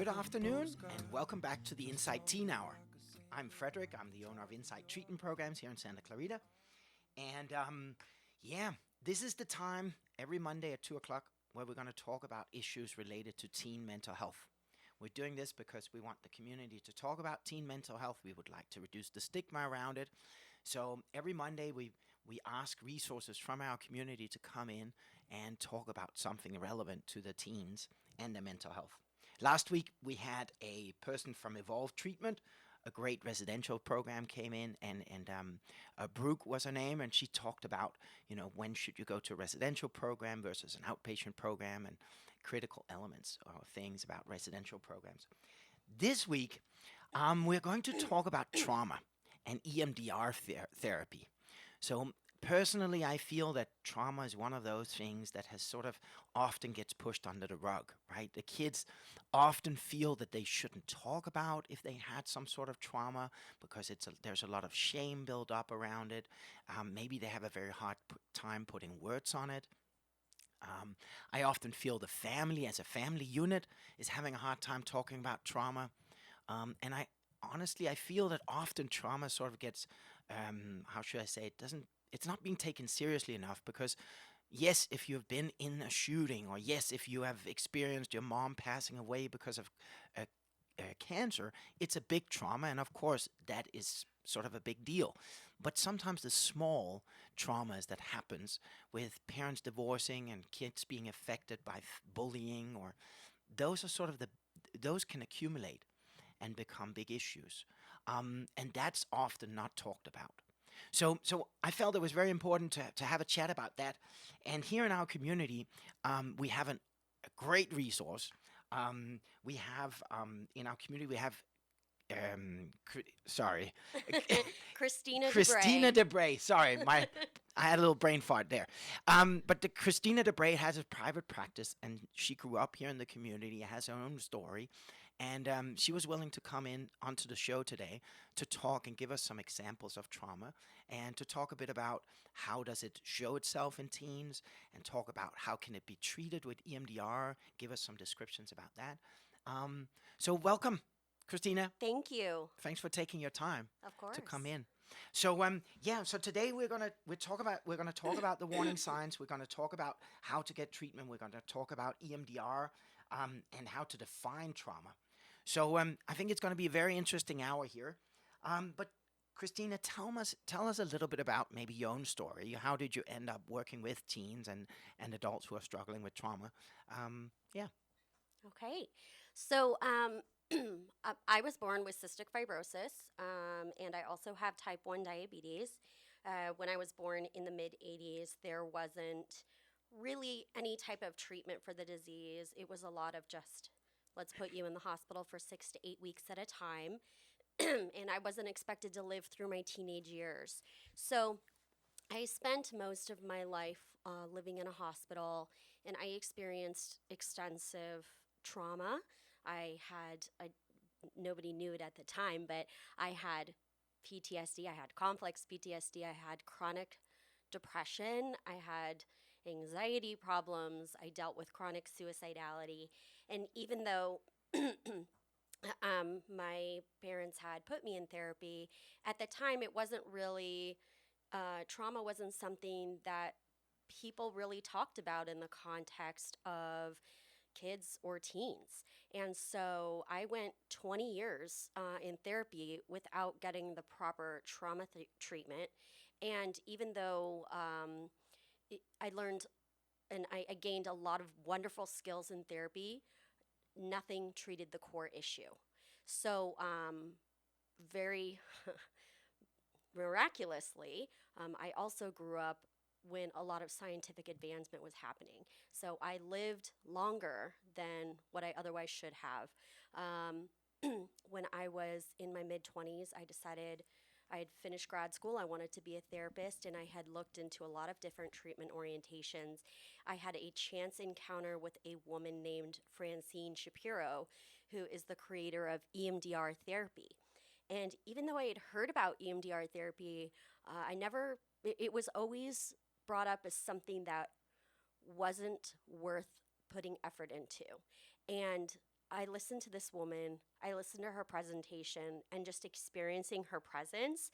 Good afternoon, and welcome back to the Insight Teen Hour. I'm Frederik. I'm the owner of Insight Treatment Programs here in Santa Clarita. And this is the time every Monday at 2 o'clock where we're going to talk about issues related to teen mental health. We're doing this because we want the community to talk about teen mental health. We would like to reduce the stigma around it. So every Monday we ask resources from our community to come in and talk about something relevant to the teens and their mental health. Last week we had a person from Evolve Treatment, a great residential program, came in, and Brooke was her name, and she talked about, when should you go to a residential program versus an outpatient program and critical elements or things about residential programs. This week, we're going to talk about trauma and EMDR therapy. So personally, I feel that trauma is one of those things that has sort of often gets pushed under the rug, right? The kids often feel that they shouldn't talk about if they had some sort of trauma because there's a lot of shame built up around it. Maybe they have a very hard time putting words on it. I often feel the family as a family unit is having a hard time talking about trauma. And I feel that often trauma sort of gets, it's not being taken seriously enough because, yes, if you've been in a shooting, or yes, if you have experienced your mom passing away because of cancer, it's a big trauma, and of course that is sort of a big deal. But sometimes the small traumas that happens with parents divorcing and kids being affected by bullying, or those are sort of those can accumulate and become big issues, and that's often not talked about. So I felt it was very important to have a chat about that. And here in our community, we have a great resource. We have in our community Kristina De Bree. Sorry, I had a little brain fart there. But Kristina De Bree has a private practice, and she grew up here in the community, has her own story, and she was willing to come in onto the show today to talk and give us some examples of trauma, and to talk a bit about how does it show itself in teens, and talk about how can it be treated with EMDR, give us some descriptions about that. So welcome, Kristina. Thank you. Thanks for taking your time. Of course. To come in. So so today we're gonna talk about the warning signs. We're gonna talk about how to get treatment. We're gonna talk about EMDR and how to define trauma. So I think it's gonna be a very interesting hour here. But Kristina, tell us a little bit about maybe your own story. How did you end up working with teens and adults who are struggling with trauma? Okay. So I was born with cystic fibrosis, and I also have type 1 diabetes. When I was born in the mid-'80s, there wasn't really any type of treatment for the disease. It was a lot of just, let's put you in the hospital for 6 to 8 weeks at a time. And I wasn't expected to live through my teenage years. So I spent most of my life living in a hospital, and I experienced extensive trauma. Nobody knew it at the time, but I had PTSD, I had complex PTSD, I had chronic depression, I had anxiety problems, I dealt with chronic suicidality. And even though my parents had put me in therapy, at the time it wasn't really, trauma wasn't something that people really talked about in the context of kids or teens. And so I went 20 years in therapy without getting the proper trauma treatment. And even though I learned and I gained a lot of wonderful skills in therapy, nothing treated the core issue. So very miraculously, I also grew up when a lot of scientific advancement was happening. So I lived longer than what I otherwise should have. When I was in my mid-20s, I decided I had finished grad school. I wanted to be a therapist, and I had looked into a lot of different treatment orientations. I had a chance encounter with a woman named Francine Shapiro, who is the creator of EMDR therapy. And even though I had heard about EMDR therapy, it was always brought up as something that wasn't worth putting effort into. And I listened to this woman, I listened to her presentation, and just experiencing her presence,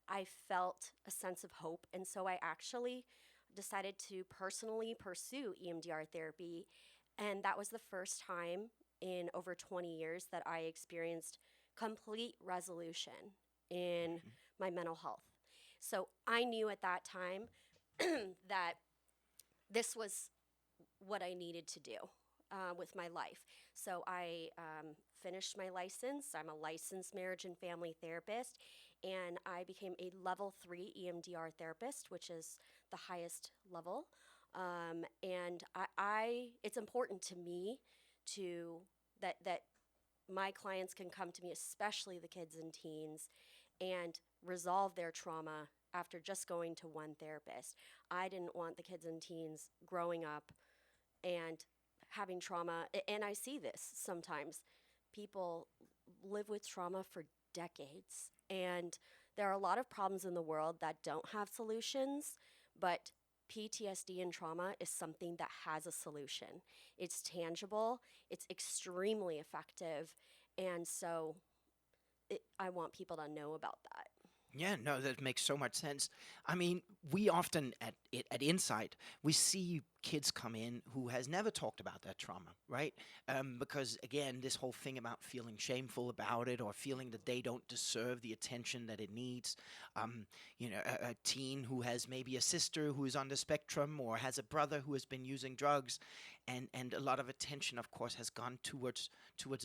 I felt a sense of hope. And so I actually decided to personally pursue EMDR therapy. And that was the first time in over 20 years that I experienced complete resolution in my mental health. So I knew at that time that this was what I needed to do with my life. So I finished my license. I'm a licensed marriage and family therapist, and I became a level 3 EMDR therapist, which is the highest level. And it's important to me to that my clients can come to me, especially the kids and teens, and resolve their trauma after just going to one therapist. I didn't want the kids and teens growing up and having trauma. And I see this sometimes. People live with trauma for decades. And there are a lot of problems in the world that don't have solutions, but PTSD and trauma is something that has a solution. It's tangible, it's extremely effective. And so I want people to know about that. Yeah, no, that makes so much sense. I mean, we often at Insight we see kids come in who has never talked about their trauma, right? Because again, this whole thing about feeling shameful about it or feeling that they don't deserve the attention that it needs. A teen who has maybe a sister who is on the spectrum or has a brother who has been using drugs, and a lot of attention, of course, has gone towards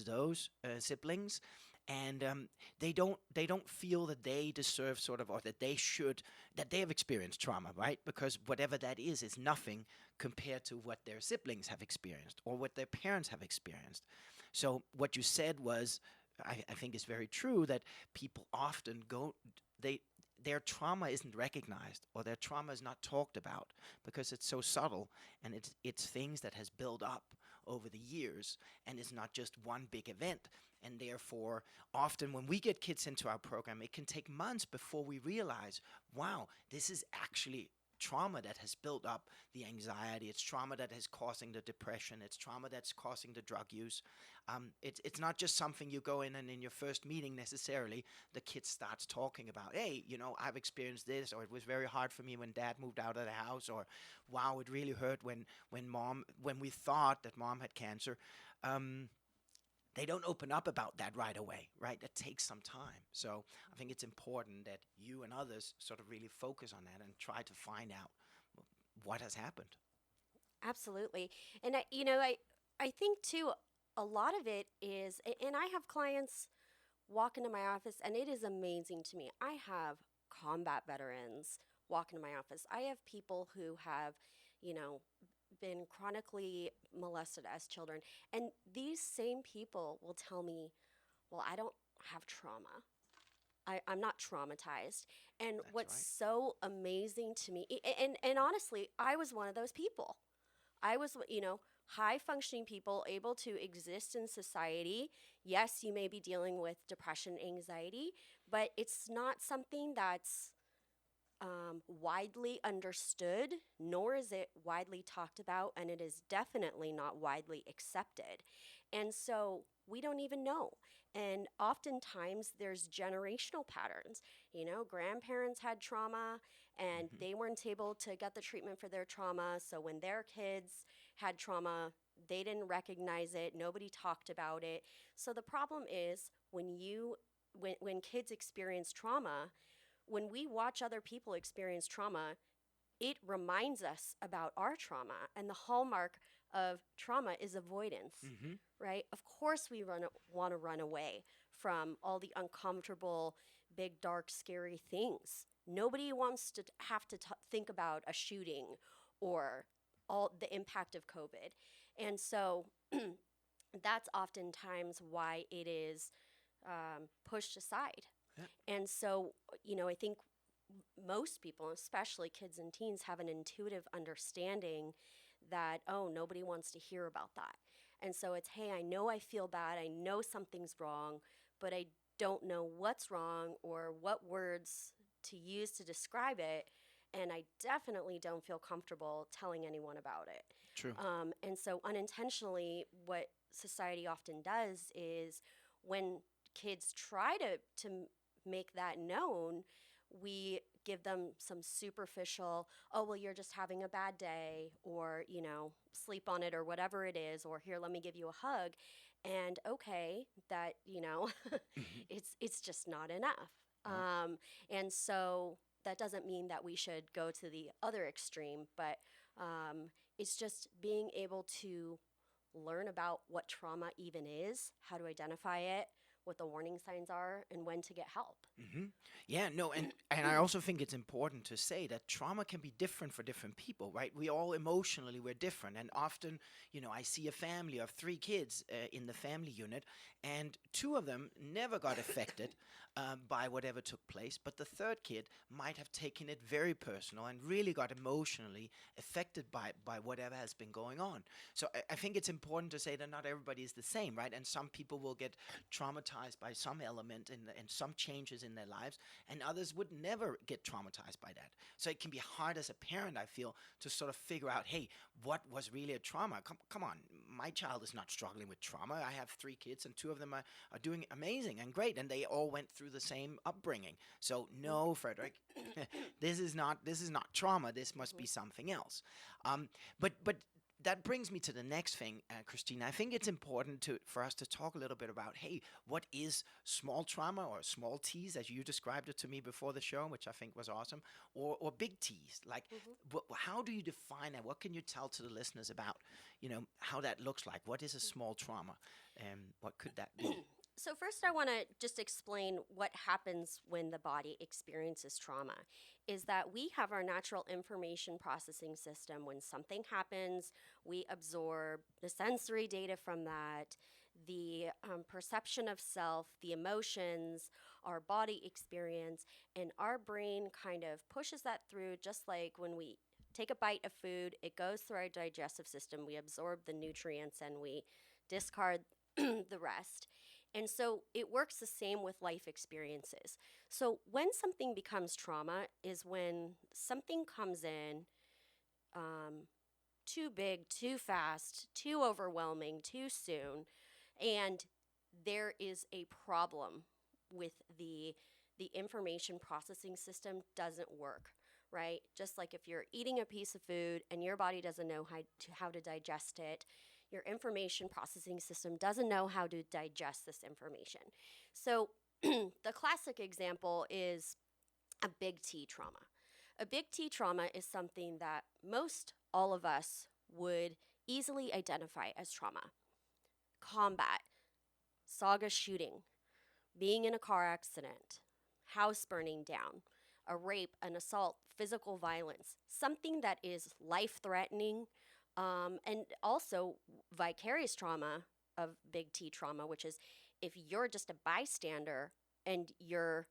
those siblings, and they don't feel that they deserve sort of, or that they have experienced trauma, right? Because whatever that is nothing compared to what their siblings have experienced or what their parents have experienced. So what you said was, I think is very true, that people often their trauma isn't recognized or their trauma is not talked about because it's so subtle, and it's things that has built up over the years, and it's not just one big event. And therefore, often when we get kids into our program, it can take months before we realize, wow, this is actually trauma that has built up the anxiety. It's trauma that is causing the depression. It's trauma that's causing the drug use. It's not just something you go in and in your first meeting necessarily, the kid starts talking about, hey, I've experienced this, or it was very hard for me when dad moved out of the house, or wow, it really hurt when we thought that mom had cancer. They don't open up about that right away, right? That takes some time. So I think it's important that you and others sort of really focus on that and try to find out what has happened. Absolutely. And I think too, a lot of it is, and I have clients walk into my office, and it is amazing to me. I have combat veterans walk into my office. I have people who have, you know, been chronically molested as children. And these same people will tell me, well, I don't have trauma. I'm not traumatized. And That's what's right. so amazing to me, and honestly, I was one of those people. I was, high functioning people able to exist in society. Yes, you may be dealing with depression, anxiety, but it's not something that's widely understood, nor is it widely talked about, and it is definitely not widely accepted. And so we don't even know. And oftentimes there's generational patterns. Grandparents had trauma and Hmm. they weren't able to get the treatment for their trauma. So when their kids had trauma, they didn't recognize it. Nobody talked about it. So the problem is when kids experience trauma, when we watch other people experience trauma, it reminds us about our trauma. And the hallmark of trauma is avoidance, Hmm. right? Of course, we want to run away from all the uncomfortable, big, dark, scary things. Nobody wants to have to think about a shooting or all the impact of COVID. And so that's oftentimes why it is pushed aside. Yeah. And so, I think most people, especially kids and teens, have an intuitive understanding that, oh, nobody wants to hear about that. And so it's, hey, I know I feel bad. I know something's wrong, but I don't know what's wrong or what words to use to describe it. And I definitely don't feel comfortable telling anyone about it. True. And so unintentionally, what society often does is when kids try to make that known, we give them some superficial, oh, well, you're just having a bad day, or, sleep on it, or whatever it is, or here, let me give you a hug. And okay, that, Mhm. it's just not enough. No. And so that doesn't mean that we should go to the other extreme, but it's just being able to learn about what trauma even is, how to identify it, what the warning signs are, and when to get help. Hmm. Yeah, no, and I also think it's important to say that trauma can be different for different people, right? We all emotionally we're different, and often, I see a family of three kids in the family unit, and two of them never got affected by whatever took place, but the third kid might have taken it very personal and really got emotionally affected by whatever has been going on. So I think it's important to say that not everybody is the same, right? And some people will get traumatized by some element and some changes in their lives, and others would never get traumatized by that. So it can be hard as a parent, I feel, to sort of figure out, hey, what was really a trauma? Come on, my child is not struggling with trauma. I have three kids, and two of them are doing amazing and great, and they all went through the same upbringing. So no, Frederick, this is not trauma. This must be something else. But that brings me to the next thing, Christina. I think it's important for us to talk a little bit about, hey, what is small trauma or small T's, as you described it to me before the show, which I think was awesome, or big T's. Like, how do you define that? What can you tell to the listeners about, how that looks like? What is a small trauma, and what could that be? So, first, I want to just explain what happens when the body experiences trauma. Is that we have our natural information processing system. When something happens, we absorb the sensory data from that, the perception of self, the emotions, our body experience, and our brain kind of pushes that through, just like when we take a bite of food, it goes through our digestive system, we absorb the nutrients, and we discard the rest. And so it works the same with life experiences. So when something becomes trauma is when something comes in too big, too fast, too overwhelming, too soon, and there is a problem with the information processing system doesn't work, right? Just like if you're eating a piece of food and your body doesn't know how to digest it, your information processing system doesn't know how to digest this information. So the classic example is a big T trauma. A big T trauma is something that most all of us would easily identify as trauma. Combat, saga shooting, being in a car accident, house burning down, a rape, an assault, physical violence, something that is life threatening, and also vicarious trauma of big T trauma, which is if you're just a bystander and you're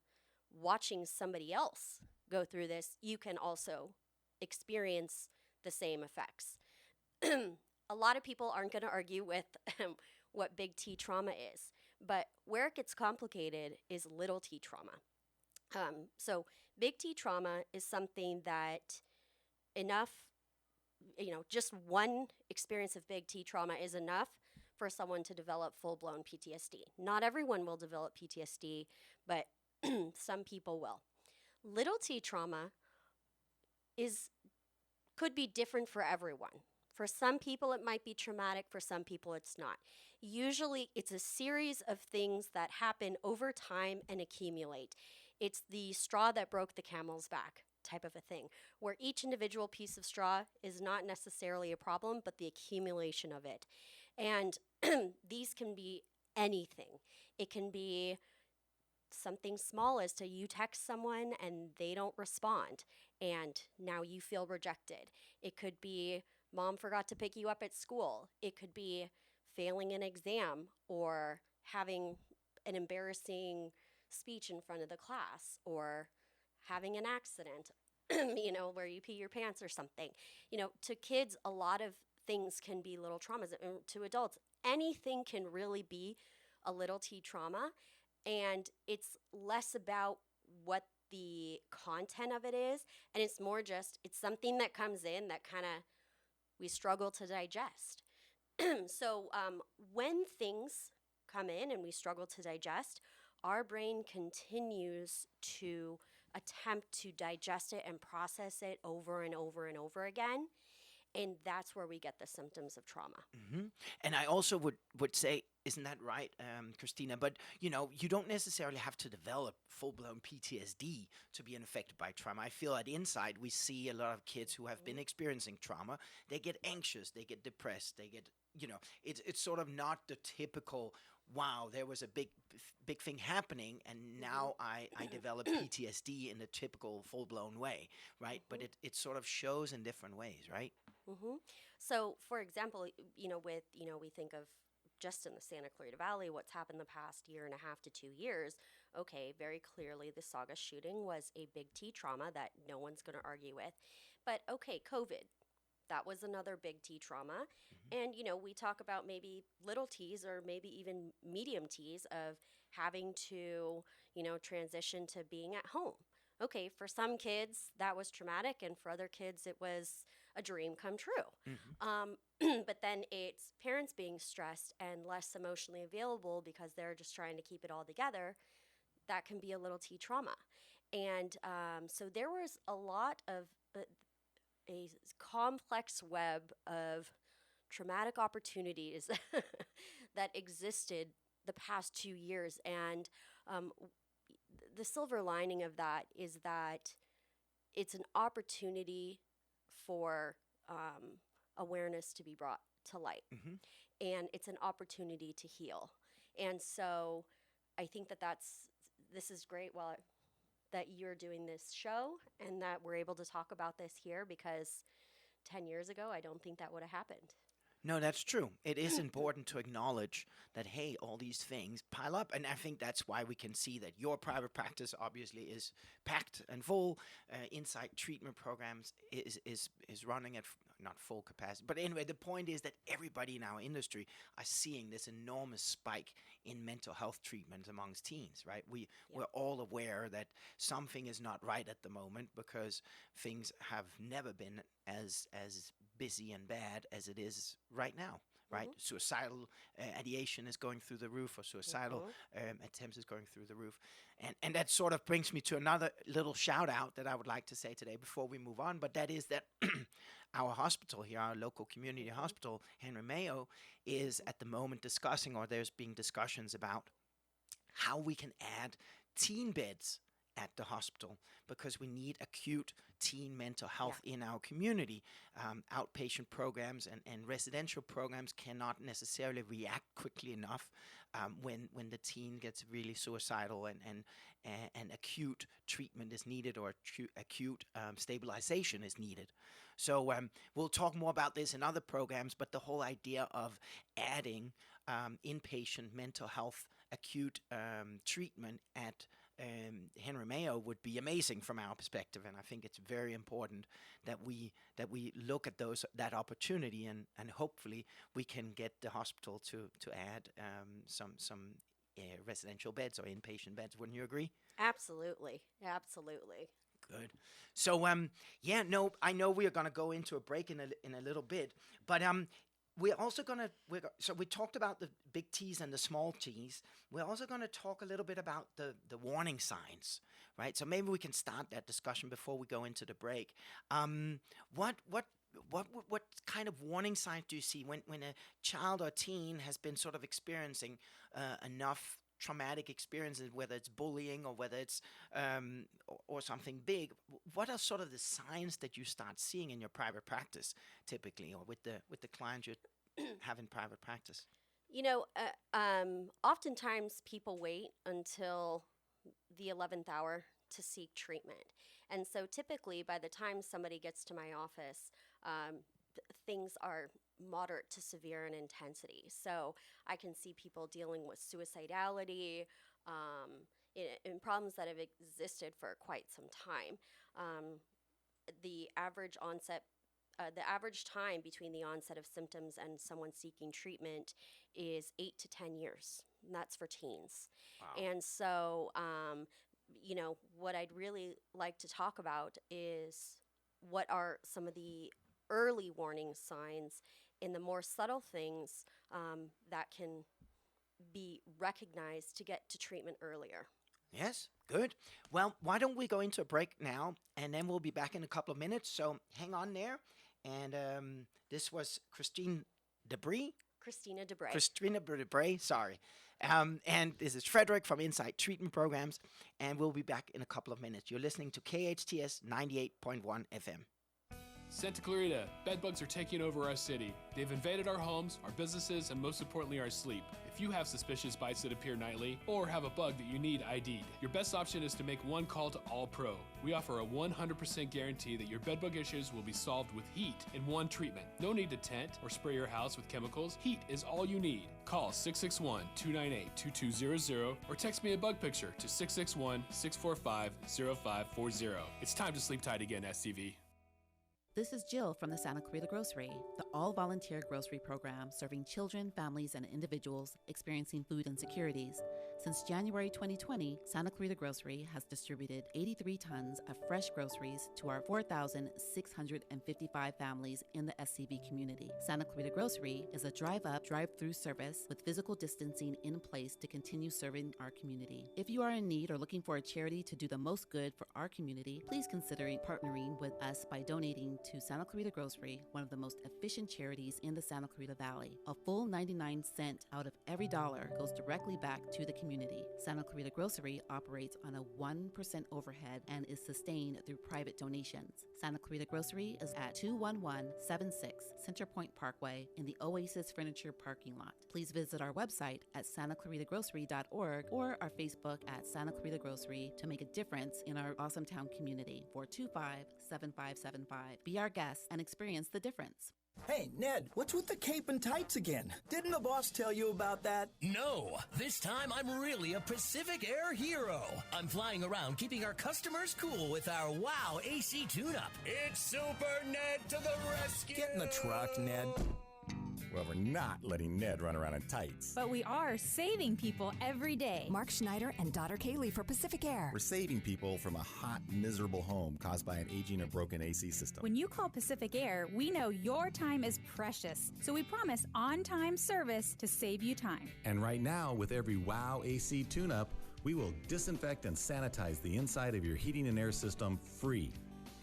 watching somebody else go through this, you can also experience the same effects. A lot of people aren't going to argue with what big T trauma is, but where it gets complicated is little T trauma. So big T trauma is something that enough, just one experience of big T trauma is enough for someone to develop full-blown PTSD. Not everyone will develop PTSD, but some people will. Little T trauma could be different for everyone. For some people, it might be traumatic. For some people, it's not. Usually, it's a series of things that happen over time and accumulate. It's the straw that broke the camel's back type of a thing, where each individual piece of straw is not necessarily a problem, but the accumulation of it. And these can be anything. It can be something small as to you text someone and they don't respond, and now you feel rejected. It could be mom forgot to pick you up at school. It could be failing an exam or having an embarrassing speech in front of the class or having an accident, where you pee your pants or something. To kids, a lot of things can be little traumas. And to adults, anything can really be a little T trauma. And it's less about what the content of it is, and it's more just, it's something that comes in that kind of we struggle to digest. So when things come in and we struggle to digest, our brain continues to attempt to digest it and process it over and over and over again. And that's where we get the symptoms of trauma. Hmm. And I also would say, isn't that right, Christina? But you don't necessarily have to develop full blown PTSD to be affected by trauma. I feel at Inside we see a lot of kids who have been experiencing trauma. They get anxious, they get depressed, they get it's sort of not the typical. Wow, there was a big thing happening, and now I develop PTSD in the typical full blown way, right? But it sort of shows in different ways, right? Hmm. So, for example, we think of just in the Santa Clarita Valley, what's happened the past year and a half to 2 years. Okay, very clearly, the Saga shooting was a big T trauma that no one's going to argue with. But okay, COVID, that was another big T trauma. And, we talk about maybe little T's or maybe even medium T's of having to, transition to being at home. Okay, for some kids, that was traumatic, and for other kids, it was a dream come true. Hmm. But then it's parents being stressed and less emotionally available because they're just trying to keep it all together. That can be a little T trauma. And so there was a lot of a complex web of traumatic opportunities that existed the past 2 years. And um, the silver lining of that is that it's an opportunity for awareness to be brought to light. Hmm. And it's an opportunity to heal. And so I think this is great that you're doing this show and that we're able to talk about this here, because 10 years ago, I don't think that would have happened. No, that's true. It is important to acknowledge that, hey, all these things pile up. And I think that's why we can see that your private practice obviously is packed and full. Insight treatment programs is running at not full capacity. But anyway, the point is that everybody in our industry are seeing this enormous spike in mental health treatment amongst teens, right? We're all aware that something is not right at the moment because things have never been as busy and bad as it is right now, right? Mm-hmm. Suicidal ideation is going through the roof, or suicidal Mm-hmm. attempts is going through the roof. And that sort of brings me to another little shout out that I would like to say today before we move on, but that is that our hospital here, our local community hospital, Henry Mayo, is at the moment discussing, or there's being discussions about how we can add teen beds at the hospital, because we need acute teen mental health in our community. Outpatient programs and residential programs cannot necessarily react quickly enough when the teen gets really suicidal, and acute treatment is needed, or acute stabilization is needed. So we'll talk more about this in other programs, but the whole idea of adding inpatient mental health acute treatment at Henry Mayo would be amazing from our perspective, and I think it's very important that we look at that opportunity, and hopefully we can get the hospital to add some residential beds or inpatient beds. Wouldn't you agree? Absolutely. Absolutely. Good. So yeah, no, I know we are going to go into a break in a little bit, but we're also going to, so we talked about the big T's and the small T's. We're also going to talk a little bit about the warning signs, right? So maybe we can start that discussion before we go into the break. What kind of warning signs do you see when a child or teen has been sort of experiencing enough traumatic experiences, whether it's bullying or whether it's or something big? What are sort of the signs that you start seeing in your private practice typically, or with the clients you have in private practice? Oftentimes people wait until the 11th hour to seek treatment. And so typically by the time somebody gets to my office, things are moderate to severe in intensity. So I can see people dealing with suicidality, in problems that have existed for quite some time. The average onset the average time between the onset of symptoms and someone seeking treatment is 8 to 10 years. And that's for teens. Wow. And so, what I'd really like to talk about is what are some of the early warning signs in the more subtle things that can be recognized to get to treatment earlier. Yes, good. Well, why don't we go into a break now, and then we'll be back in a couple of minutes. So hang on there. And this was Kristina De Bree. Kristina De Bree, sorry. And this is Frederik from Insight Treatment Programs, and we'll be back in a couple of minutes. You're listening to KHTS 98.1 FM. Santa Clarita, bedbugs are taking over our city. They've invaded our homes, our businesses, and most importantly, our sleep. If you have suspicious bites that appear nightly, or have a bug that you need ID'd, your best option is to make one call to All Pro. We offer a 100% guarantee that your bedbug issues will be solved with heat in one treatment. No need to tent or spray your house with chemicals. Heat is all you need. Call 661-298-2200 or text me a bug picture to 661-645-0540. It's time to sleep tight again, SCV. This is Jill from the Santa Clarita Grocery, the all-volunteer grocery program serving children, families, and individuals experiencing food insecurities. Since January 2020, Santa Clarita Grocery has distributed 83 tons of fresh groceries to our 4,655 families in the SCV community. Santa Clarita Grocery is a drive-up, drive-through service with physical distancing in place to continue serving our community. If you are in need or looking for a charity to do the most good for our community, please consider partnering with us by donating to Santa Clarita Grocery, one of the most efficient charities in the Santa Clarita Valley. A full 99 cents out of every dollar goes directly back to the community. Santa Clarita Grocery operates on a 1% overhead and is sustained through private donations. Santa Clarita Grocery is at 21176 Center Point Parkway in the Oasis Furniture parking lot. Please visit our website at santaclaritagrocery.org or our Facebook at Santa Clarita Grocery to make a difference in our awesome town community. 425-7575. Be our guest and experience the difference. Hey, Ned, what's with the cape and tights again? Didn't the boss tell you about that? No, this time I'm really a Pacific Air hero. I'm flying around keeping our customers cool with our WOW AC tune-up. It's Super Ned to the rescue! Get in the truck, Ned. Well, we're not letting Ned run around in tights. But we are saving people every day. Mark Schneider and daughter Kaylee for Pacific Air. We're saving people from a hot, miserable home caused by an aging or broken AC system. When you call Pacific Air, we know your time is precious. So we promise on-time service to save you time. And right now, with every WOW AC tune-up, we will disinfect and sanitize the inside of your heating and air system free.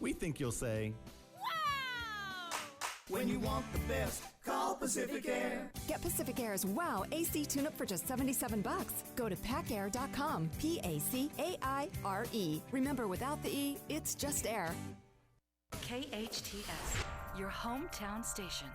We think you'll say, Wow! When you want the best, call Pacific Air. Get Pacific Air's WOW AC tune-up for just $77. Go to pacair.com, P-A-C-A-I-R-E. Remember, without the E, it's just air. KHTS, your hometown station.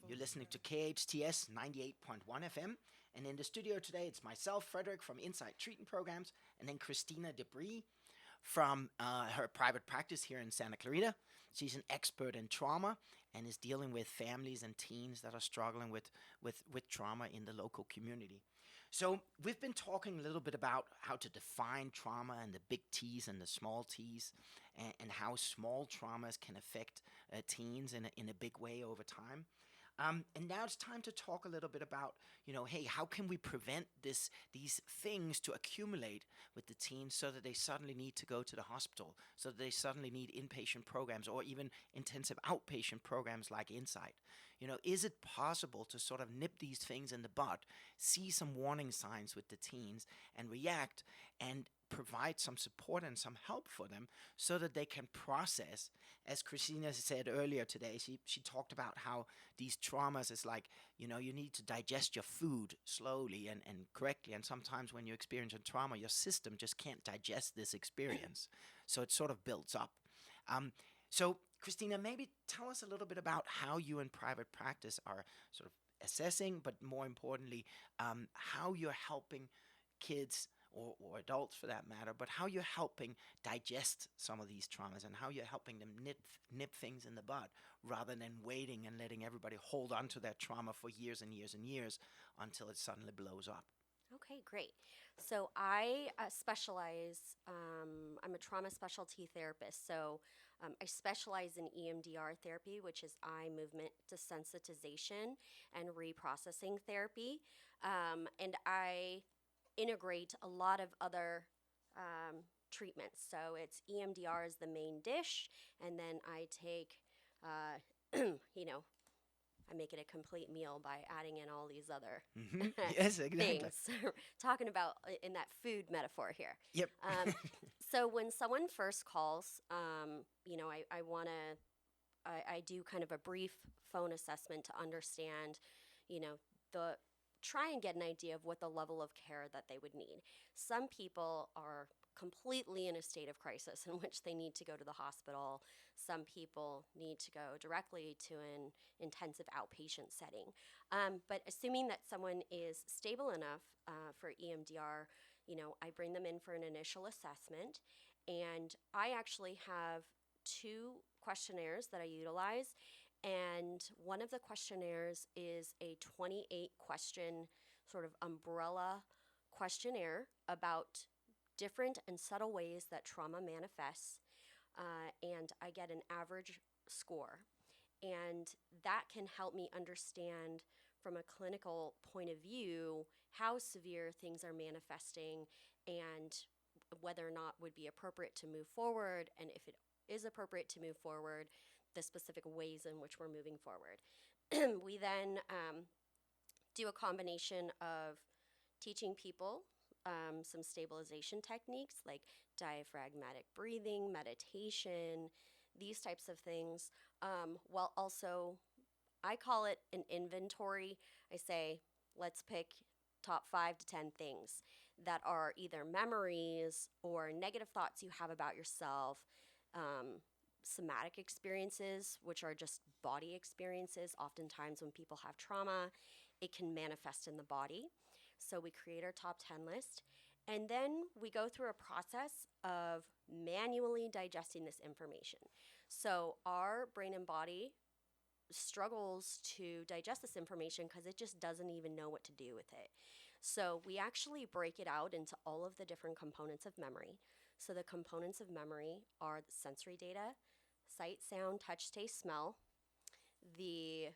You're listening to KHTS 98.1 FM. And in the studio today, it's myself, Frederik, from Insight Treatment Programs, and then Kristina De Bree from her private practice here in Santa Clarita. She's an expert in trauma and is dealing with families and teens that are struggling with trauma in the local community. So we've been talking a little bit about how to define trauma and the big T's and the small T's, and how small traumas can affect teens in a big way over time. And now it's time to talk a little bit about, hey, how can we prevent these things to accumulate with the teens so that they suddenly need to go to the hospital, so that they suddenly need inpatient programs or even intensive outpatient programs like Insight? Is it possible to sort of nip these things in the bud, see some warning signs with the teens and react and provide some support and some help for them so that they can process? As Kristina said earlier today, she talked about how these traumas is like, you need to digest your food slowly and correctly. And sometimes when you experience a trauma, your system just can't digest this experience. So it sort of builds up. So Kristina, maybe tell us a little bit about how you in private practice are sort of assessing, but more importantly, how you're helping kids or adults for that matter, but how you're helping digest some of these traumas and how you're helping them nip things in the bud rather than waiting and letting everybody hold on to that trauma for years and years and years until it suddenly blows up. Okay, great. So I specialize, I'm a trauma specialty therapist. So I specialize in EMDR therapy, which is eye movement desensitization and reprocessing therapy. And I integrate a lot of other treatments. So it's EMDR is the main dish, and then I take, you know, I make it a complete meal by adding in all these other Yes, exactly. things. Talking about in that food metaphor here. Yep. So when someone first calls, you know, I do kind of a brief phone assessment to understand, you know, try and get an idea of what the level of care that they would need. Some people are completely in a state of crisis in which they need to go to the hospital. Some people need to go directly to an intensive outpatient setting. But assuming that someone is stable enough for EMDR, you know, I bring them in for an initial assessment, and I actually have 2 questionnaires that I utilize. And one of the questionnaires is a 28 question sort of umbrella questionnaire about different and subtle ways that trauma manifests. And I get an average score. And that can help me understand from a clinical point of view how severe things are manifesting and whether or not would be appropriate to move forward, and if it is appropriate to move forward, the specific ways in which we're moving forward. We then do a combination of teaching people some stabilization techniques like diaphragmatic breathing, meditation, these types of things, while also, I call it an inventory. I say, let's pick top 5 to 10 things that are either memories or negative thoughts you have about yourself, somatic experiences, which are just body experiences. Oftentimes when people have trauma, it can manifest in the body. So we create our top 10 list, and then we go through a process of manually digesting this information. So our brain and body struggles to digest this information because it just doesn't even know what to do with it. So we actually break it out into all of the different components of memory. So the components of memory are the sensory data, sight, sound, touch, taste, smell, the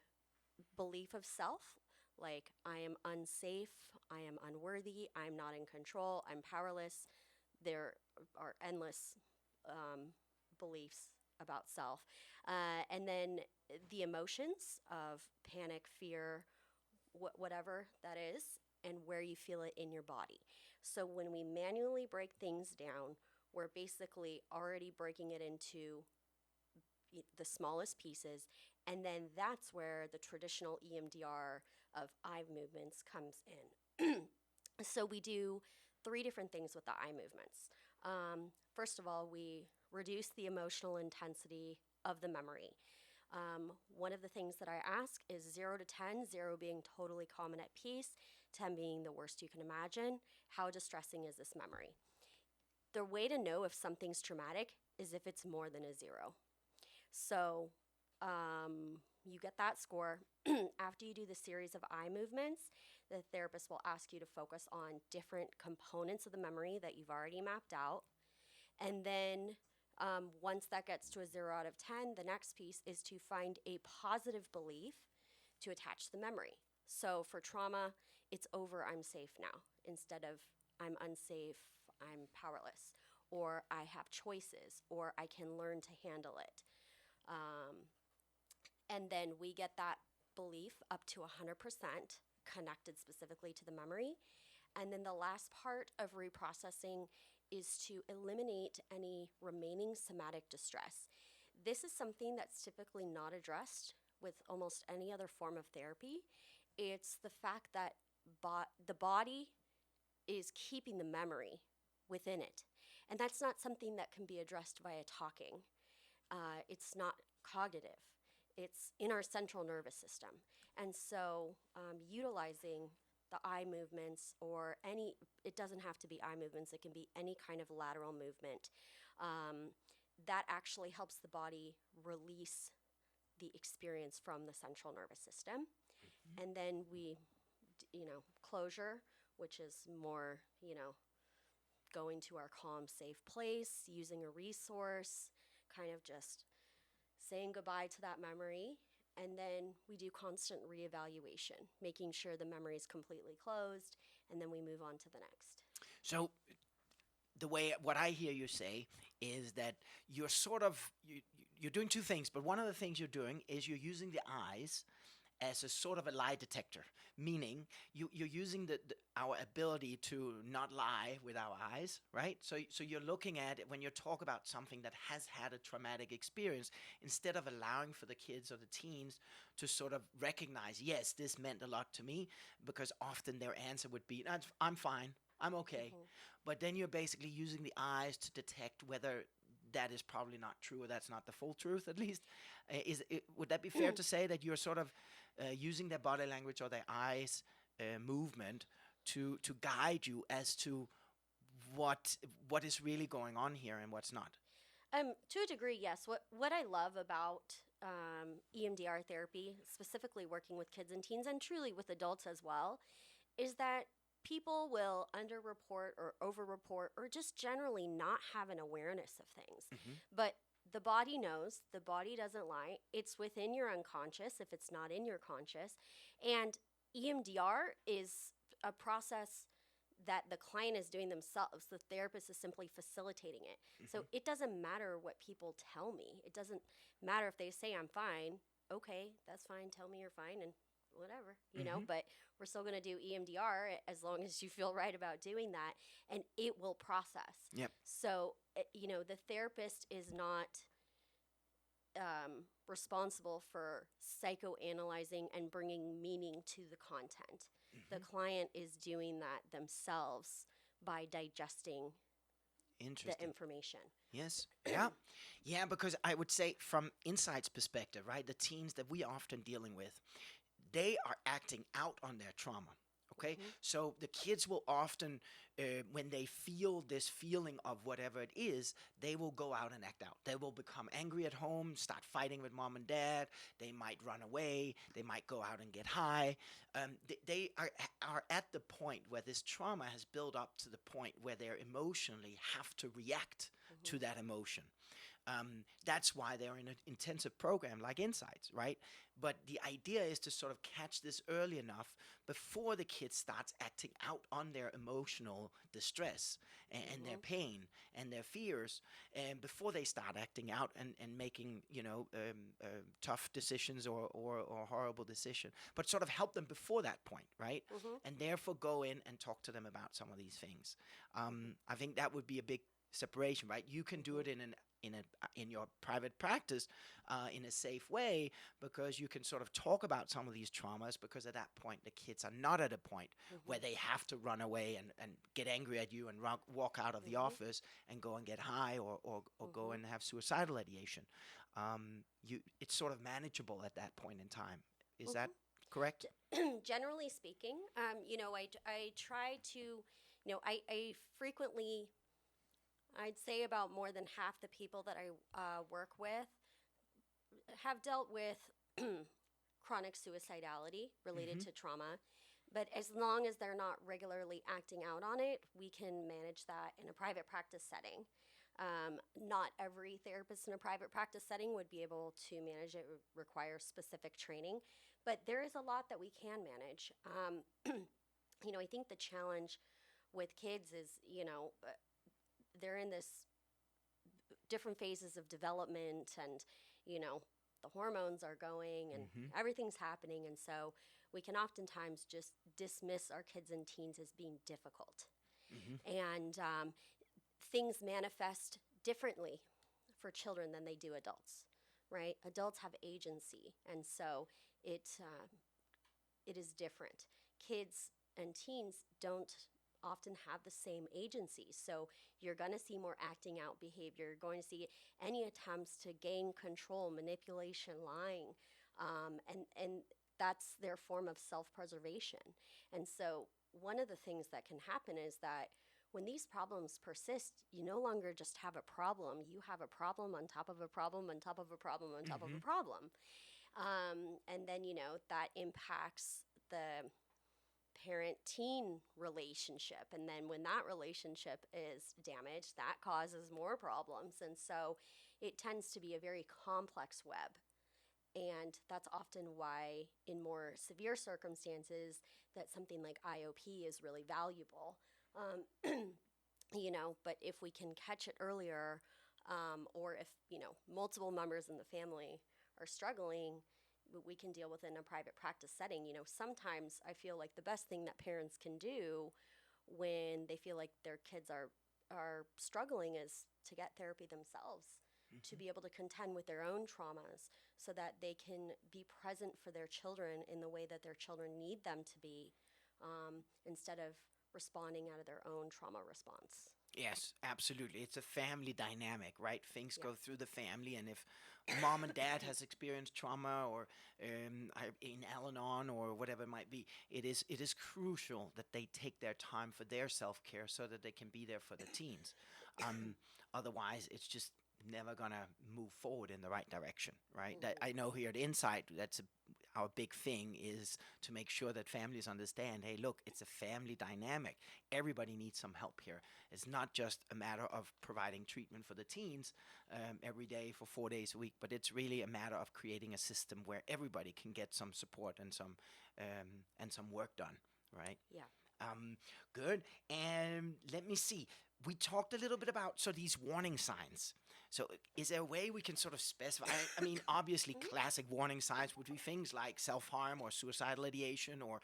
belief of self, like I am unsafe, I am unworthy, I'm not in control, I'm powerless. There are endless beliefs about self. And then the emotions of panic, fear, whatever that is, and where you feel it in your body. So when we manually break things down, we're basically already breaking it into the smallest pieces, and then that's where the traditional EMDR of eye movements comes in. So we do 3 different things with the eye movements. First of all, we reduce the emotional intensity of the memory. One of the things that I ask is 0 to 10, 0 being totally calm and at peace, 10 being the worst you can imagine. How distressing is this memory? The way to know if something's traumatic is if it's more than a 0. So you get that score. After you do the series of eye movements, the therapist will ask you to focus on different components of the memory that you've already mapped out. And then once that gets to a 0 out of 10, the next piece is to find a positive belief to attach to the memory. So for trauma, it's over, I'm safe now, instead of I'm unsafe, I'm powerless, or I have choices, or I can learn to handle it. And then we get that belief up to 100% connected specifically to the memory. And then the last part of reprocessing is to eliminate any remaining somatic distress. This is something that's typically not addressed with almost any other form of therapy. It's the fact that the body is keeping the memory within it. And that's not something that can be addressed via talking. It's not cognitive. It's in our central nervous system. And so utilizing the eye movements or it doesn't have to be eye movements, it can be any kind of lateral movement, that actually helps the body release the experience from the central nervous system. And then closure, which is more, going to our calm, safe place, using a resource, kind of just saying goodbye to that memory. And then we do constant reevaluation, making sure the memory is completely closed, and then we move on to the next. So what I hear you say is that you're you're doing two things, but one of the things you're doing is you're using the eyes as a sort of a lie detector, meaning you're using our ability to not lie with our eyes, right? So you're looking at it when you talk about something that has had a traumatic experience, instead of allowing for the kids or the teens to sort of recognize, yes, this meant a lot to me, because often their answer would be, I'm fine, I'm okay. But then you're basically using the eyes to detect whether that is probably not true, or that's not the full truth, at least. Would that be fair to say that you're sort of using their body language or their eyes movement to guide you as to what is really going on here and what's not? To a degree, yes. What I love about EMDR therapy, specifically working with kids and teens, and truly with adults as well, is that people will underreport or overreport or just generally not have an awareness of things. But the body knows, the body doesn't lie. It's within your unconscious if it's not in your conscious. And EMDR is a process that the client is doing themselves. The therapist is simply facilitating it. So it doesn't matter what people tell me. It doesn't matter if they say I'm fine. Okay, that's fine. Tell me you're fine and whatever, but we're still going to do EMDR as long as you feel right about doing that, and it will process. Yep. So, the therapist is not responsible for psychoanalyzing and bringing meaning to the content. The client is doing that themselves by digesting the information. Yes. Yeah, because I would say from Insight's perspective, right, the teens that we are often dealing with, they are acting out on their trauma. Okay, so the kids will often, when they feel this feeling of whatever it is, they will go out and act out. They will become angry at home, start fighting with mom and dad. They might run away. They might go out and get high. They are at the point where this trauma has built up to the point where they emotionally have to react to that emotion. That's why they're in an intensive program like Insights, right? But the idea is to sort of catch this early enough before the kid starts acting out on their emotional distress and their pain and their fears, and before they start acting out and making, tough decisions or horrible decisions, but sort of help them before that point, right? And therefore go in and talk to them about some of these things. I think that would be a big separation, right? You can do it in your private practice in a safe way, because you can sort of talk about some of these traumas, because at that point the kids are not at a point where they have to run away and get angry at you and walk out of the office and go and get high or go and have suicidal ideation. It's sort of manageable at that point in time. Is that correct? Generally speaking, I try to, I frequently, I'd say about more than half the people that I work with have dealt with chronic suicidality related to trauma. But as long as they're not regularly acting out on it, we can manage that in a private practice setting. Not every therapist in a private practice setting would be able to manage it. It would require specific training. But there is a lot that we can manage. I think the challenge with kids is, they're in this different phases of development, and the hormones are going and everything's happening, and so we can oftentimes just dismiss our kids and teens as being difficult. And things manifest differently for children than they do adults, right? Adults have agency, and so it is different. Kids and teens don't often have the same agency. So you're going to see more acting out behavior. You're going to see any attempts to gain control, manipulation, lying, and that's their form of self-preservation. And so one of the things that can happen is that when these problems persist, you no longer just have a problem. You have a problem on top of a problem on top of a problem on top of a problem. And then, that impacts the parent-teen relationship. And then when that relationship is damaged, that causes more problems. And so it tends to be a very complex web. And that's often why in more severe circumstances that something like IOP is really valuable. But if we can catch it earlier, or if, multiple members in the family are struggling, we can deal with it in a private practice setting. Sometimes I feel like the best thing that parents can do when they feel like their kids are struggling is to get therapy themselves, to be able to contend with their own traumas so that they can be present for their children in the way that their children need them to be, instead of responding out of their own trauma response. Yes, absolutely. It's a family dynamic, right? Things go through the family, and if mom and dad has experienced trauma, or in Al-Anon or whatever it might be, it is crucial that they take their time for their self-care so that they can be there for the teens. Otherwise, it's just never gonna move forward in the right direction, right? That I know here at Insight, our big thing is to make sure that families understand, hey, look, it's a family dynamic. Everybody needs some help here. It's not just a matter of providing treatment for the teens every day for 4 days a week, but it's really a matter of creating a system where everybody can get some support and some work done, right? Yeah. Good. And let me see. We talked a little bit about these warning signs. So is there a way we can sort of specify? I mean, obviously, classic warning signs would be things like self-harm or suicidal ideation or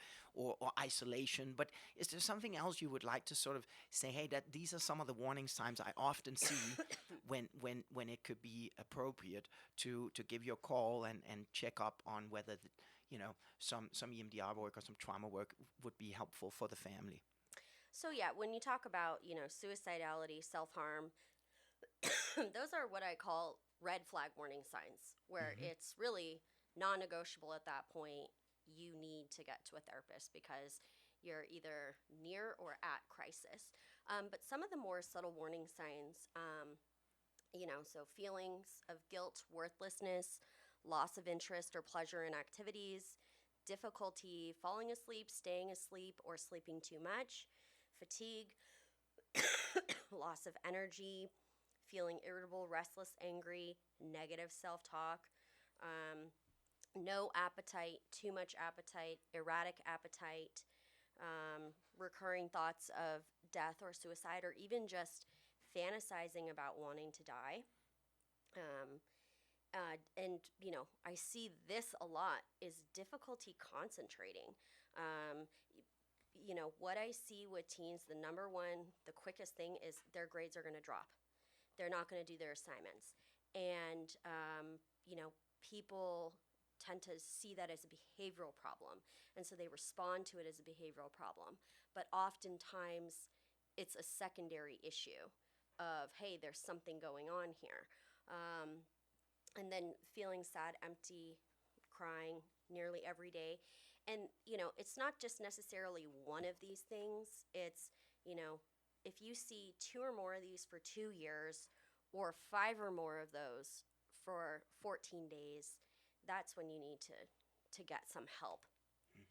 isolation. But is there something else you would like to sort of say, hey, that these are some of the warning signs I often see when it could be appropriate to give you a call and check up on whether some EMDR work or some trauma work would be helpful for the family? So yeah, when you talk about, suicidality, self-harm, those are what I call red flag warning signs, where it's really non-negotiable at that point. You need to get to a therapist because you're either near or at crisis. But some of the more subtle warning signs, so feelings of guilt, worthlessness, loss of interest or pleasure in activities, difficulty falling asleep, staying asleep, or sleeping too much, fatigue, loss of energy, feeling irritable, restless, angry, negative self-talk, no appetite, too much appetite, erratic appetite, recurring thoughts of death or suicide, or even just fantasizing about wanting to die. And I see this a lot is difficulty concentrating. What I see with teens, the number one, the quickest thing is their grades are going to drop. They're not going to do their assignments. And, people tend to see that as a behavioral problem. And so they respond to it as a behavioral problem. But oftentimes it's a secondary issue of, hey, there's something going on here. And then feeling sad, empty, crying nearly every day. And, it's not just necessarily one of these things. It's, if you see 2 or more of these for 2 years or 5 or more of those for 14 days, that's when you need to get some help.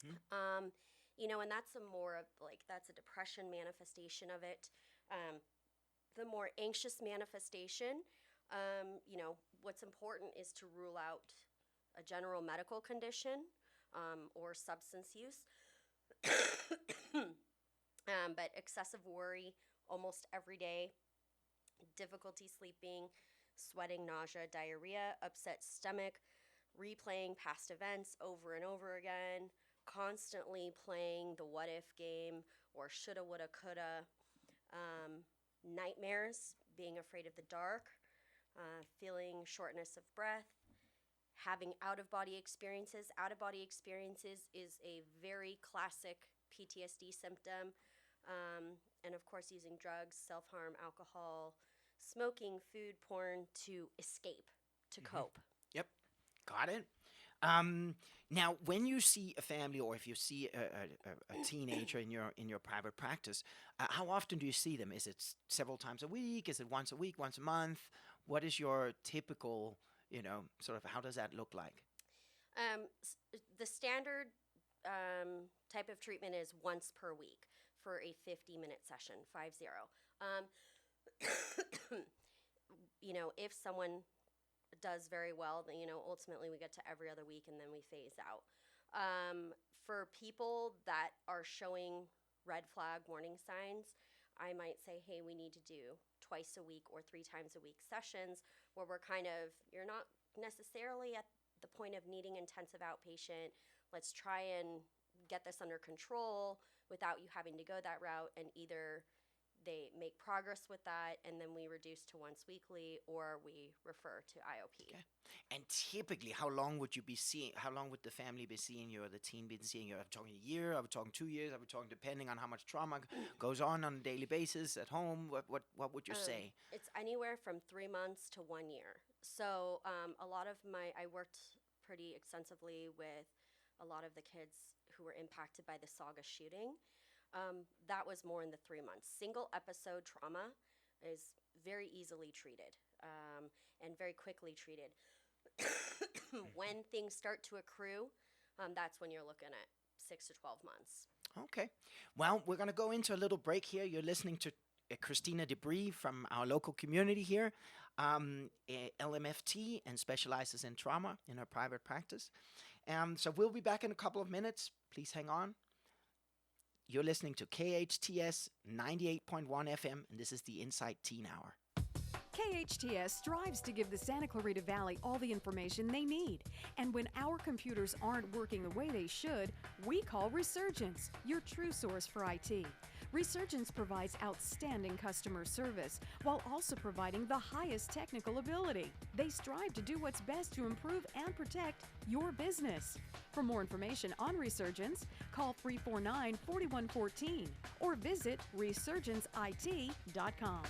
And that's that's a depression manifestation of it. The more anxious manifestation, what's important is to rule out a general medical condition or substance use. But excessive worry almost every day, difficulty sleeping, sweating, nausea, diarrhea, upset stomach, replaying past events over and over again, constantly playing the what if game or shoulda, woulda, coulda, nightmares, being afraid of the dark, feeling shortness of breath, having out-of-body experiences. Out-of-body experiences is a very classic PTSD symptom. And of course, using drugs, self-harm, alcohol, smoking, food, porn to escape, to cope. Yep, got it. Now, when you see a family, or if you see a teenager in your private practice, how often do you see them? Is it several times a week? Is it once a week, once a month? What is your typical, sort of, how does that look like? The standard type of treatment is once per week for a 50-minute session, 50. If someone does very well, then, ultimately we get to every other week and then we phase out. For people that are showing red flag warning signs, I might say, hey, we need to do twice a week or 3 times a week sessions where we're you're not necessarily at the point of needing intensive outpatient. Let's try and get this under control without you having to go that route, and either they make progress with that and then we reduce to once weekly, or we refer to IOP. Okay. And typically, how long would the family be seeing you, or the teen be seeing you? Are we talking a year? Are we talking 2 years? Are we talking, depending on how much trauma goes on a daily basis at home? What would you say? It's anywhere from 3 months to 1 year. So a lot of I worked pretty extensively with a lot of the kids who were impacted by the Saga shooting. That was more in the 3 months. Single episode trauma is very easily treated and very quickly treated. When things start to accrue, that's when you're looking at 6 to 12 months. Okay. Well, we're going to go into a little break here. You're listening to Kristina De Bree from our local community here, LMFT, and specializes in trauma in her private practice. So we'll be back in a couple of minutes. Please hang on. You're listening to KHTS 98.1 FM, and this is the Insight Teen Hour. KHTS strives to give the Santa Clarita Valley all the information they need. And when our computers aren't working the way they should, we call Resurgence, your true source for IT. Resurgence provides outstanding customer service while also providing the highest technical ability. They strive to do what's best to improve and protect your business. For more information on Resurgence, call 349-4114 or visit resurgenceit.com.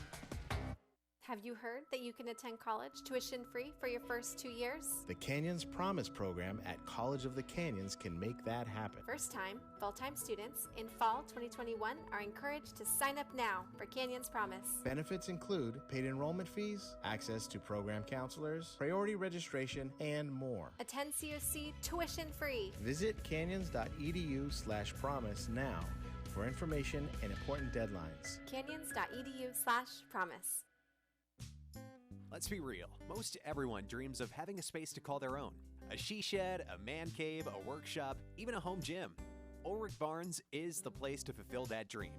Have you heard that you can attend college tuition-free for your first 2 years? The Canyons Promise program at College of the Canyons can make that happen. First-time, full-time students in fall 2021 are encouraged to sign up now for Canyons Promise. Benefits include paid enrollment fees, access to program counselors, priority registration, and more. Attend COC tuition-free. Visit canyons.edu/promise now for information and important deadlines. canyons.edu/promise. Let's be real, most everyone dreams of having a space to call their own. A she shed, a man cave, a workshop, even a home gym. Ulrich Barnes is the place to fulfill that dream.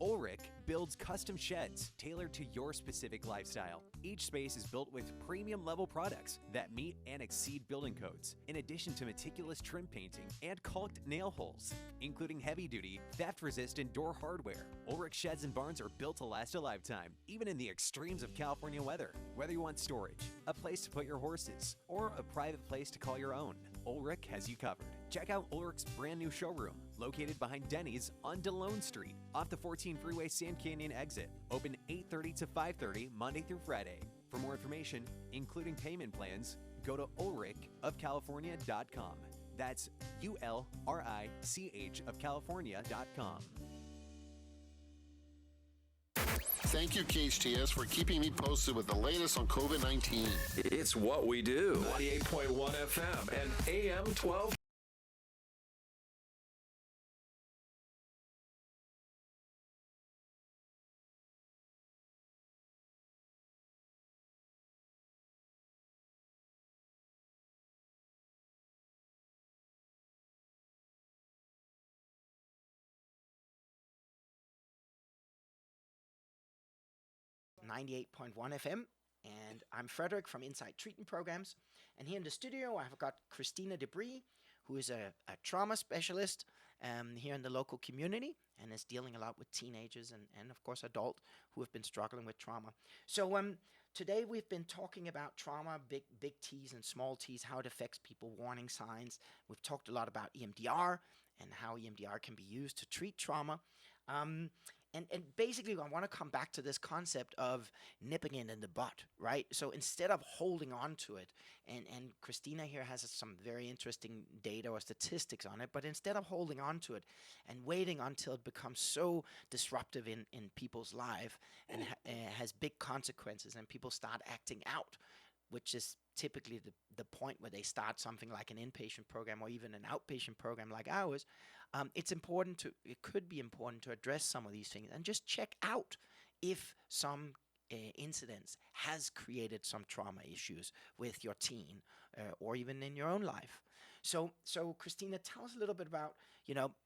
Ulrich builds custom sheds tailored to your specific lifestyle. Each space is built with premium level products that meet and exceed building codes, in addition to meticulous trim painting and caulked nail holes, including heavy-duty, theft-resistant door hardware. Ulrich sheds and barns are built to last a lifetime, even in the extremes of California weather. Whether you want storage, a place to put your horses, or a private place to call your own, Ulrich has you covered. Check out Ulrich's brand new showroom, located behind Denny's on DeLone Street, off the 14 Freeway Sand Canyon exit. Open 8:30 to 5:30 Monday through Friday. For more information, including payment plans, go to ulrichofcalifornia.com. That's ULRICH of California.com. Thank you, KHTS, for keeping me posted with the latest on COVID-19. It's what we do. 98.1 FM and AM 12. .1 FM, and I'm Frederik from Insight Treatment Programs. And here in the studio, I've got Kristina De Bree, who is a trauma specialist here in the local community and is dealing a lot with teenagers and of course, adults who have been struggling with trauma. So today we've been talking about trauma, big T's and small T's, how it affects people, warning signs. We've talked a lot about EMDR and how EMDR can be used to treat trauma. And basically, I want to come back to this concept of nipping it in the butt, right? So instead of holding on to it, and Kristina here has some very interesting data or statistics on it, but instead of holding on to it and waiting until it becomes so disruptive in people's life and has big consequences and people start acting out, which is typically the point where they start something like an inpatient program or even an outpatient program like ours, it could be important to address some of these things and just check out if some incidents has created some trauma issues with your teen or even in your own life. So Kristina, tell us a little bit about,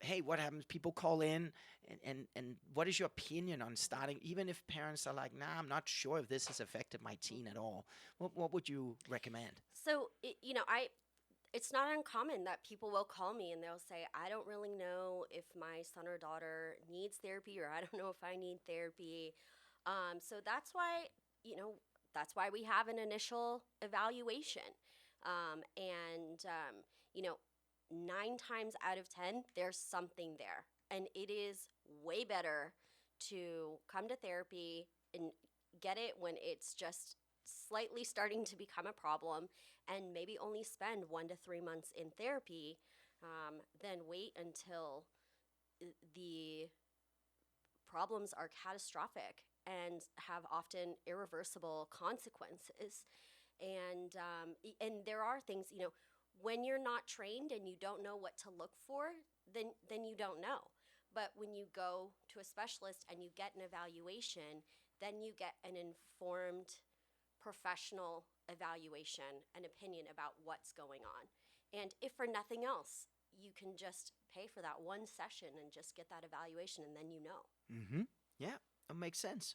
hey, what happens? People call in, and what is your opinion on starting, even if parents are like, nah, I'm not sure if this has affected my teen at all. What would you recommend? So, it's not uncommon that people will call me and they'll say, I don't really know if my son or daughter needs therapy, or I don't know if I need therapy. So that's why we have an initial evaluation. 9 times out of 10, there's something there. And it is way better to come to therapy and get it when it's just slightly starting to become a problem, and maybe only spend 1 to 3 months in therapy, than wait until the problems are catastrophic and have often irreversible consequences. And there are things, when you're not trained and you don't know what to look for, then you don't know. But when you go to a specialist and you get an evaluation, then you get an informed professional evaluation and opinion about what's going on. And if for nothing else, you can just pay for that one session and just get that evaluation, and then you know. Mm-hmm. Yeah, that makes sense.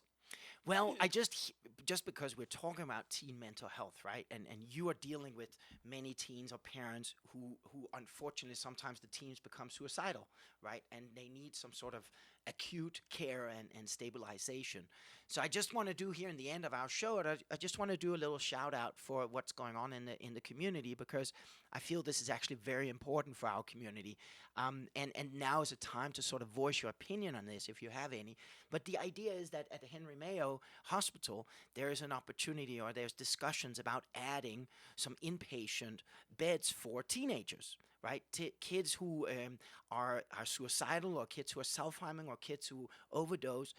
Well, just because we're talking about teen mental health, right? And you are dealing with many teens or parents who unfortunately sometimes the teens become suicidal, right? And they need some sort of acute care and stabilization. So I just want to do here in the end of our show, I just want to do a little shout out for what's going on in the community, because I feel this is actually very important for our community. And now is a time to sort of voice your opinion on this if you have any. But the idea is that at the Henry Mayo Hospital, there is an opportunity, or there's discussions about adding some inpatient beds for teenagers, right? Kids who are suicidal, or kids who are self-harming, or kids who overdose.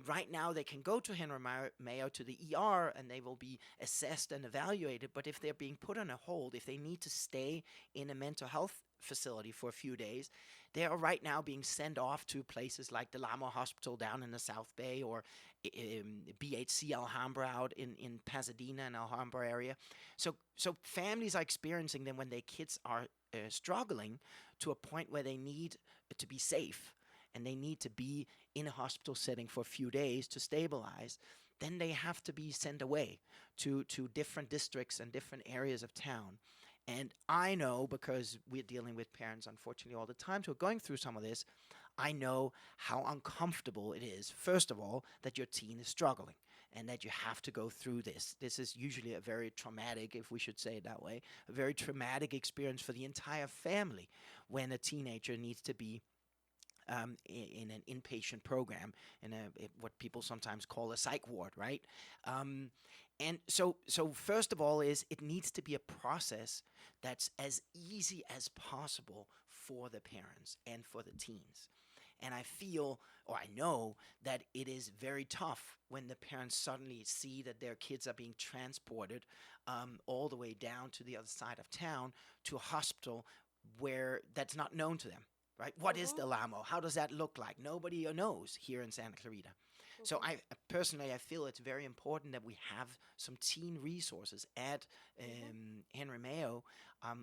Right now, they can go to Henry Mayo to the ER, and they will be assessed and evaluated. But if they're being put on a hold, if they need to stay in a mental health facility for a few days, they are right now being sent off to places like the Lamo Hospital down in the South Bay, or BHC Alhambra out in Pasadena and Alhambra area. So families are experiencing them when their kids are struggling to a point where they need to be safe, and they need to be in a hospital setting for a few days to stabilize. Then they have to be sent away to different districts and different areas of town. And I know, because we're dealing with parents, unfortunately, all the time who are going through some of this, I know how uncomfortable it is, first of all, that your teen is struggling and that you have to go through this. This is usually a very traumatic, if we should say it that way, a very traumatic experience for the entire family when a teenager needs to be in an inpatient program, in what people sometimes call a psych ward, right? And so first of all, it needs to be a process that's as easy as possible for the parents and for the teens. And I feel, or I know, that it is very tough when the parents suddenly see that their kids are being transported all the way down to the other side of town to a hospital where that's not known to them. Right? What is the Lamo? How does that look like? Nobody knows here in Santa Clarita. So I personally, I feel it's very important that we have some teen resources at Henry Mayo,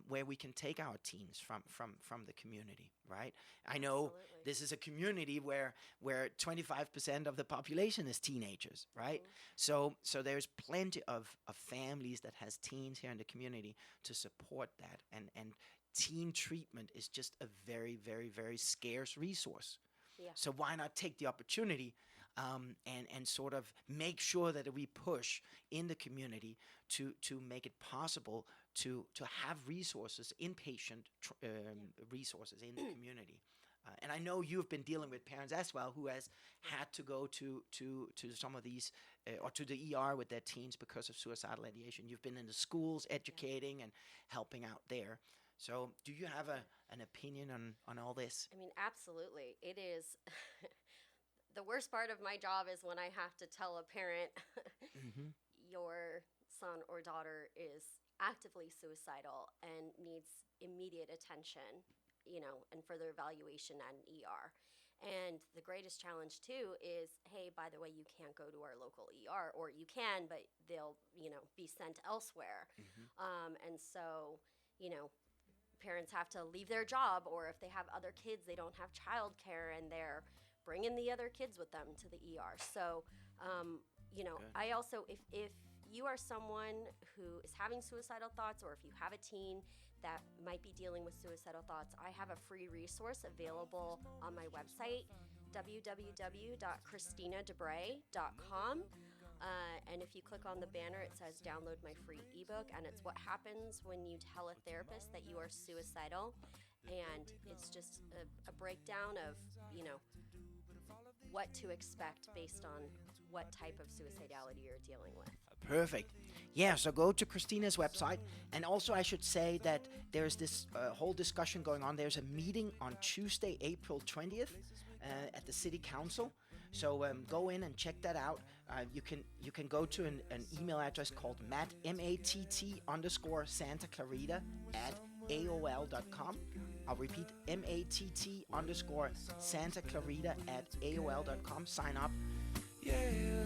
where we can take our teens from the community, right? I know this is a community where 25% of the population is teenagers, right? So there's plenty of families that has teens here in the community to support that, and teen treatment is just a very, very, very scarce resource. Yeah. So why not take the opportunity and sort of make sure that we push in the community to make it possible to have resources, inpatient resources in the community. And I know you've been dealing with parents as well who has had to go to some of these or to the ER with their teens because of suicidal ideation. You've been in the schools educating and helping out there. So do you have an opinion on all this? I mean, absolutely. It is. The worst part of my job is when I have to tell a parent, your son or daughter is actively suicidal and needs immediate attention, and further evaluation at an ER. And the greatest challenge too is, hey, by the way, you can't go to our local ER, or you can, but they'll, be sent elsewhere. And so, parents have to leave their job, or if they have other kids, they don't have childcare, and they're bringing the other kids with them to the ER. So, I also, if you are someone who is having suicidal thoughts, or if you have a teen that might be dealing with suicidal thoughts, I have a free resource available on my website, www.KristinaDeBree.com. And if you click on the banner, it says download my free ebook, and it's what happens when you tell a therapist that you are suicidal. And it's just a breakdown of, what to expect based on what type of suicidality you're dealing with. Perfect. Yeah, so go to Kristina's website. And also I should say that there's this whole discussion going on. There's a meeting on Tuesday, April 20th at the City Council. So go in and check that out. You can go to an email address called matt_SantaClarita@AOL.com. I'll repeat, matt_SantaClarita@AOL.com. Sign up. Yeah.